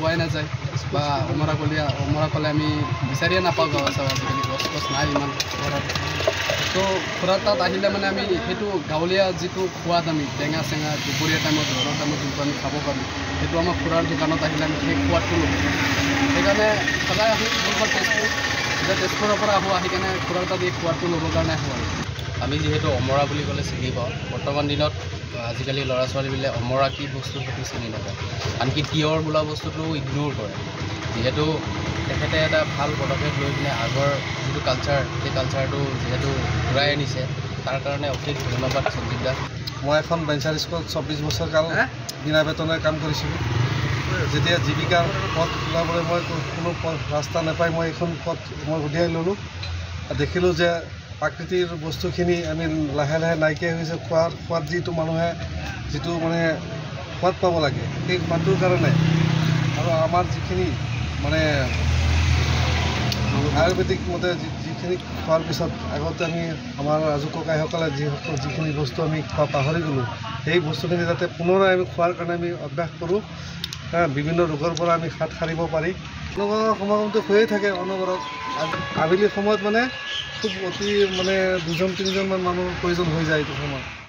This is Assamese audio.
পোৱাই নাযায় বা অমৰা কলে আমি বিচাৰিয়ে নাপাওঁ গাঁৱত চাওঁ আজিকালি গছ নাই ইমান ঘৰত তো খুৰাৰ তাত আহিলে মানে আমি সেইটো গাঁৱলীয়া যিটো সোৱাদ আমি টেঙা চেঙা দুপৰীয়া টাইমত ঘৰৰ টাইমত যোনটো আমি খাব পাৰোঁ সেইটো আমাৰ খুৰাৰ দোকানত আহিলে আমি সেই সোৱাদটো ল'ব সেইকাৰণে সদায় আহোঁ তেজপুৰ এতিয়া তেজপুৰৰ পৰা আহি কেনে খুৰাৰ তাত এই সোৱাদটো ল'বৰ কাৰণে আহোঁ আৰু আমি যিহেতু অমৰা বুলি ক'লে চিনি পাওঁ বৰ্তমান দিনত আজিকালি ল'ৰা ছোৱালীবিলাকে অমৰা কি বস্তু সেইটো চিনি নাপায় আনকি তিয়ঁহ বোলা বস্তুটো ইগন'ৰ কৰে যিহেতু তেখেতে এটা ভাল পদক্ষেপ লৈ পিনে আগৰ যিটো কালচাৰ সেই কালচাৰটো যিহেতু ঘূৰাই আনিছে তাৰ কাৰণে অশেষ ধন্যবাদ সঞ্জীৱ দা মই এখন বেঞ্চাৰ স্কুলত 24 বছৰ কাল বিনা বেতনেৰে কাম কৰিছিলোঁ যেতিয়া জীৱিকাৰ পথ ওলাবলৈ মই কোনো ৰাস্তা নাপাই মই এইখন পথ মই উলিয়াই ল'লোঁ দেখিলোঁ যে প্ৰাকৃতিক বস্তুখিনি আমি লাহে লাহে নাইকিয়া হৈছে খোৱাত যিটো মানুহে যিটো মানে সোৱাদ পাব লাগে সেই সোৱাদটোৰ কাৰণে আৰু আমাৰ যিখিনি মানে আয়ুৰ্বেদিক মতে যিখিনি খোৱাৰ পিছত আগতে আমি আমাৰ আজু ককাইসকলে যিখিনি বস্তু আমি খোৱা পাহৰি গ'লোঁ সেই বস্তুখিনি যাতে পুনৰাই আমি খোৱাৰ কাৰণে আমি অভ্যাস কৰোঁ বিভিন্ন ৰোগৰ পৰা আমি হাত সাৰিব পাৰি অনবৰত সমাগমটো হৈয়ে থাকে অনবৰত আবেলি সময়ত মানে খুব অতি মানে 2-3জনমান মানুহৰ প্ৰয়োজন হৈ যায় এইটো সময়ত